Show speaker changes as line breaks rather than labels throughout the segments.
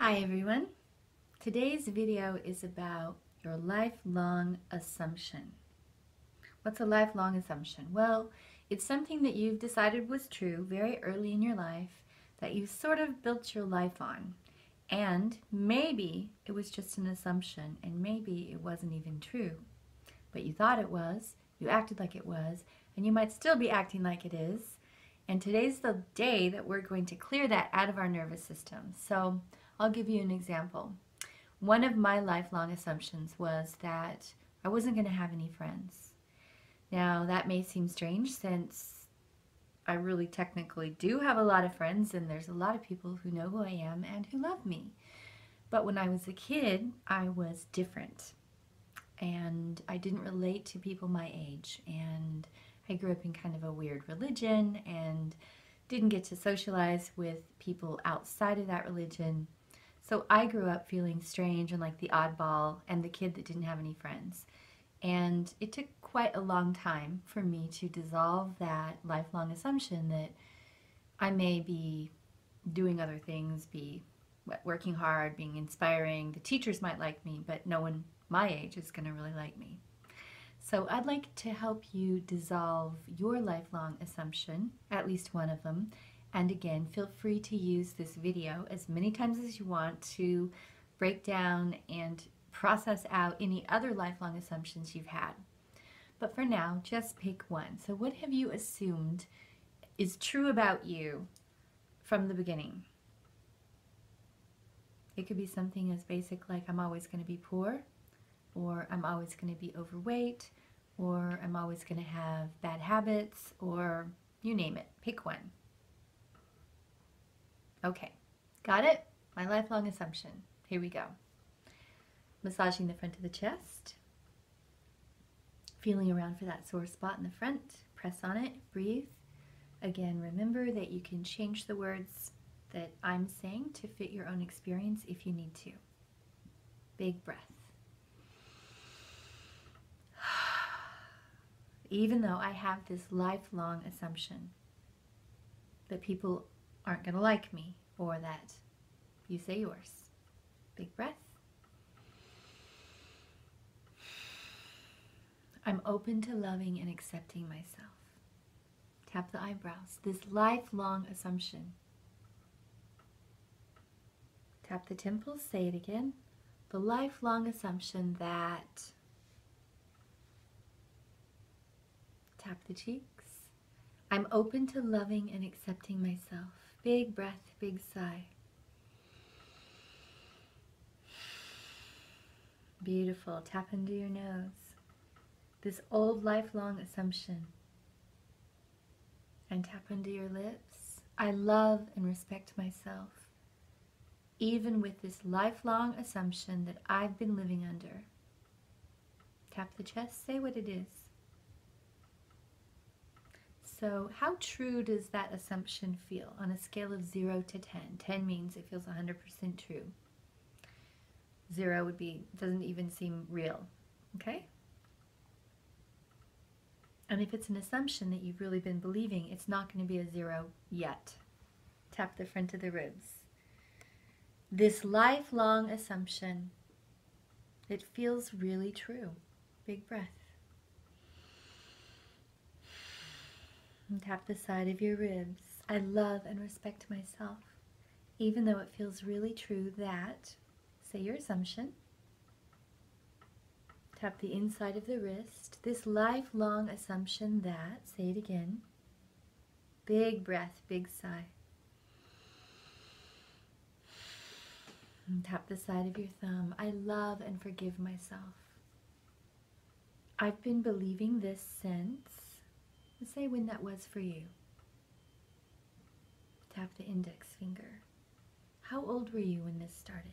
Hi everyone. Today's video is about your lifelong assumption. What's a lifelong assumption? Well, it's something that you've decided was true very early in your life that you sort of built your life on. And maybe it was just an assumption and maybe it wasn't even true. But you thought it was, you acted like it was, and you might still be acting like it is. And today's the day that we're going to clear that out of our nervous system. So I'll give you an example. One of my lifelong assumptions was that I wasn't going to have any friends. Now that may seem strange since I really technically do have a lot of friends and there's a lot of people who know who I am and who love me. But when I was a kid, I was different. And I didn't relate to people my age, and I grew up in kind of a weird religion and didn't get to socialize with people outside of that religion. So I grew up feeling strange and like the oddball and the kid that didn't have any friends. And it took quite a long time for me to dissolve that lifelong assumption that I may be doing other things, be working hard, being inspiring. The teachers might like me, but no one my age is going to really like me. So I'd like to help you dissolve your lifelong assumption, at least one of them. And again, feel free to use this video as many times as you want to break down and process out any other lifelong assumptions you've had. But for now, just pick one. So what have you assumed is true about you from the beginning? It could be something as basic like I'm always going to be poor, or I'm always going to be overweight, or I'm always going to have bad habits, or you name it. Pick one. Okay, got it? My lifelong assumption. Here we go. Massaging the front of the chest. Feeling around for that sore spot in the front. Press on it. Breathe. Again, remember that you can change the words that I'm saying to fit your own experience if you need to. Big breath. Even though I have this lifelong assumption that people aren't going to like me, or that you say yours. Big breath. I'm open to loving and accepting myself. Tap the eyebrows. This lifelong assumption. Tap the temples. Say it again. The lifelong assumption that. Tap the cheeks. I'm open to loving and accepting myself. Big breath, big sigh. Beautiful. Tap into your nose. This old lifelong assumption. And tap into your lips. I love and respect myself, even with this lifelong assumption that I've been living under. Tap the chest. Say what it is. So how true does that assumption feel on a scale of 0 to 10? 10 means it feels 100% true. 0 would be, doesn't even seem real, okay? And if it's an assumption that you've really been believing, it's not going to be a 0 yet. Tap the front of the ribs. This lifelong assumption, it feels really true. Big breath. And tap the side of your ribs. I love and respect myself, even though it feels really true that, say your assumption. Tap the inside of the wrist. This lifelong assumption that, say it again. Big breath, big sigh. And tap the side of your thumb. I love and forgive myself. I've been believing this since. Say when that was for you. Tap the index finger. How old were you when this started?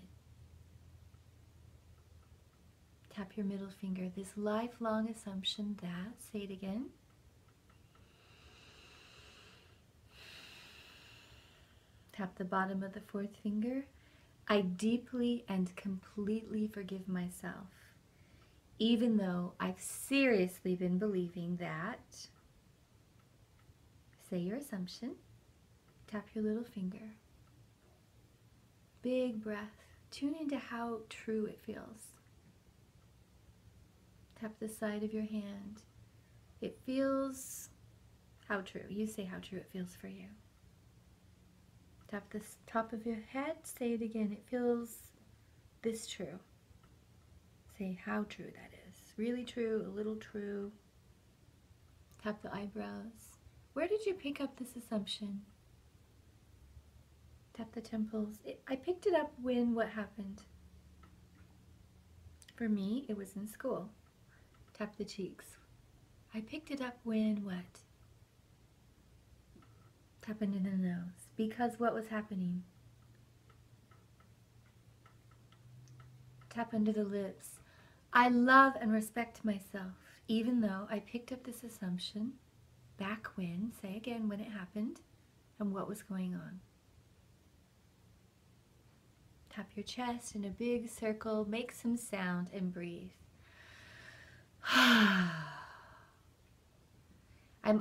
Tap your middle finger. This lifelong assumption that, say it again. Tap the bottom of the fourth finger. I deeply and completely forgive myself, even though I've seriously been believing that. Say your assumption. Tap your little finger. big breath. Tune into how true it feels. Tap the side of your hand. It feels how true. You say how true it feels for you. Tap the top of your head. Say it again. It feels this true. Say how true that is. Really true, a little true. Tap the eyebrows. Where did you pick up this assumption? Tap the temples. I picked it up when what happened? For me, it was in school. Tap the cheeks. I picked it up when what? Tap into the nose. Because what was happening? Tap under the lips. I love and respect myself, even though I picked up this assumption back when, say again when it happened, and what was going on. Tap your chest in a big circle, make some sound, and breathe. I'm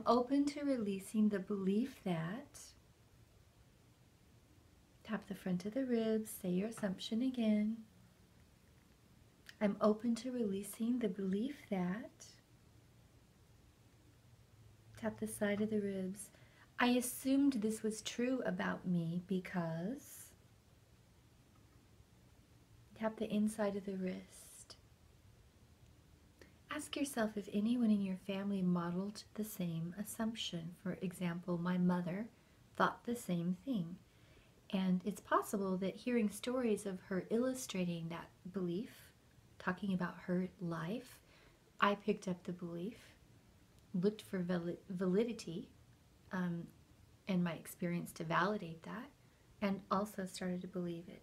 open to releasing the belief that, tap the front of the ribs, say your assumption again. I'm open to releasing the belief that, tap the side of the ribs. I assumed this was true about me because, tap the inside of the wrist. Ask yourself if anyone in your family modeled the same assumption. For example, my mother thought the same thing. And it's possible that hearing stories of her illustrating that belief, talking about her life, I picked up the belief, looked for validity and my experience to validate that, and also started to believe it.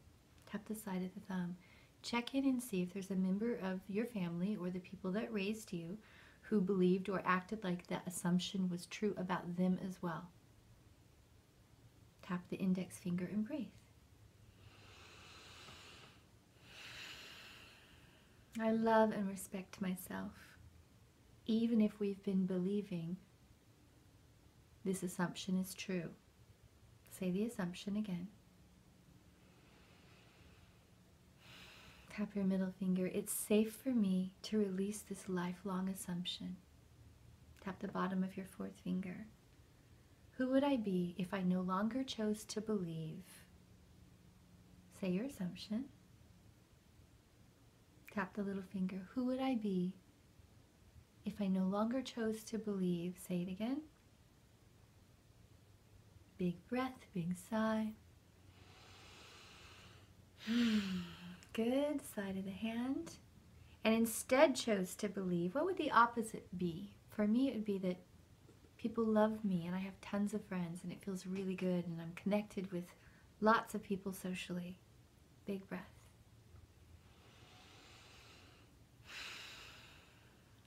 Tap the side of the thumb. Check in and see if there's a member of your family or the people that raised you who believed or acted like that assumption was true about them as well. Tap the index finger and breathe. I love and respect myself, even if we've been believing this assumption is true. Say the assumption again. Tap your middle finger. It's safe for me to release this lifelong assumption. Tap the bottom of your fourth finger. Who would I be if I no longer chose to believe? Say your assumption. Tap the little finger. Who would I be if I no longer chose to believe? Say it again. Big breath, big sigh. Good. Side of the hand. And instead chose to believe. What would the opposite be? For me, it would be that people love me and I have tons of friends and it feels really good and I'm connected with lots of people socially. Big breath.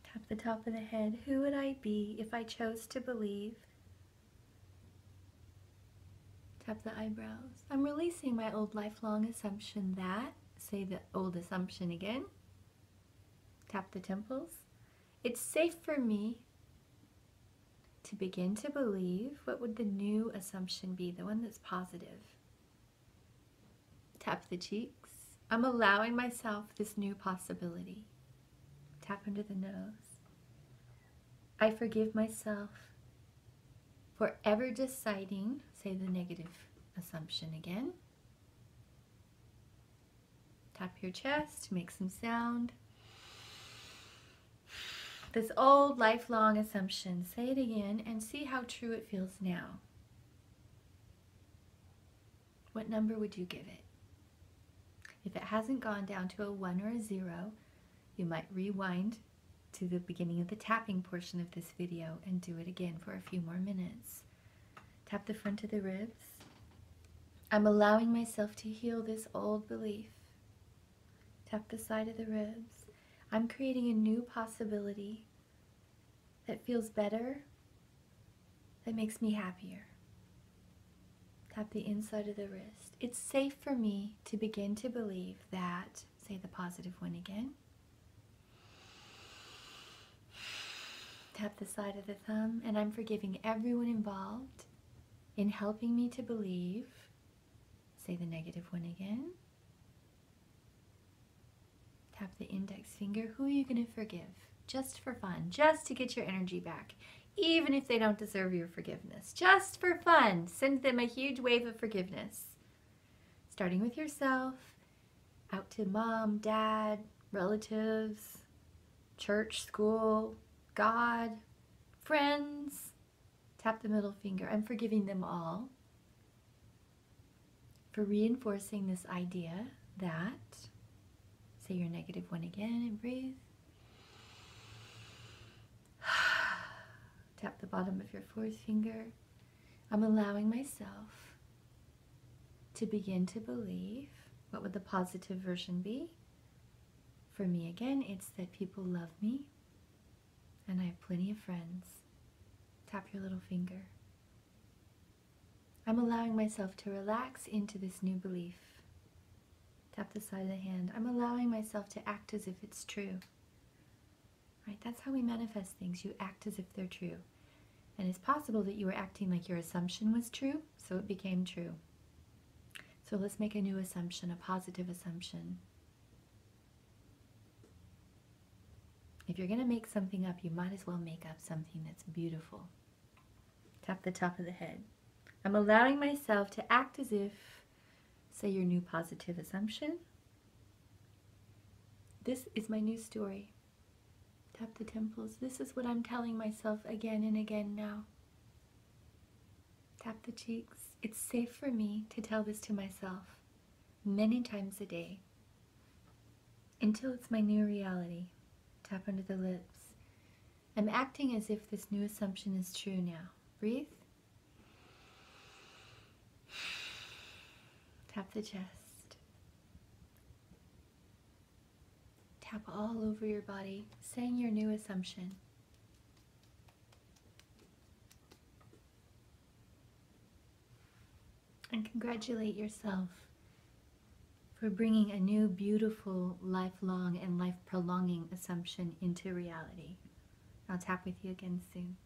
Tap the top of the head. Who would I be if I chose to believe? Tap the eyebrows. I'm releasing my old lifelong assumption that, say the old assumption again. Tap the temples. It's safe for me to begin to believe. What would the new assumption be? The one that's positive. Tap the cheeks. I'm allowing myself this new possibility. Tap under the nose. I forgive myself for ever deciding, say the negative assumption again. Tap your chest, make some sound. This old lifelong assumption, say it again and see how true it feels now. What number would you give it? If it hasn't gone down to a 1 or a 0, you might rewind to the beginning of the tapping portion of this video and do it again for a few more minutes. Tap the front of the ribs. I'm allowing myself to heal this old belief. Tap the side of the ribs. I'm creating a new possibility that feels better, that makes me happier. Tap the inside of the wrist. It's safe for me to begin to believe that, say the positive one again. Tap the side of the thumb, and I'm forgiving everyone involved in helping me to believe, Say the negative one again. Tap the index finger. Who are you going to forgive? Just for fun, just to get your energy back, even if they don't deserve your forgiveness. Just for fun, send them a huge wave of forgiveness. Starting with yourself, out to mom, dad, relatives, church, school, God, friends. Tap the middle finger. I'm forgiving them all for reinforcing this idea that, say your negative one again and breathe. Tap the bottom of your fourth finger. I'm allowing myself to begin to believe. What would the positive version be? For me again, it's that people love me and I have plenty of friends. Tap your little finger. I'm allowing myself to relax into this new belief. Tap the side of the hand. I'm allowing myself to act as if it's true. Right? That's how we manifest things. You act as if they're true. And it's possible that you were acting like your assumption was true, so it became true. So let's make a new assumption, a positive assumption. If you're going to make something up, you might as well make up something that's beautiful. Tap the top of the head. I'm allowing myself to act as if, say your new positive assumption. This is my new story. Tap the temples. This is what I'm telling myself again and again now. Tap the cheeks. It's safe for me to tell this to myself many times a day until it's my new reality. Tap under the lips. I'm acting as if this new assumption is true now. Breathe. Tap the chest. Tap all over your body, saying your new assumption. And congratulate yourself for bringing a new, beautiful, lifelong and life-prolonging assumption into reality. I'll tap with you again soon.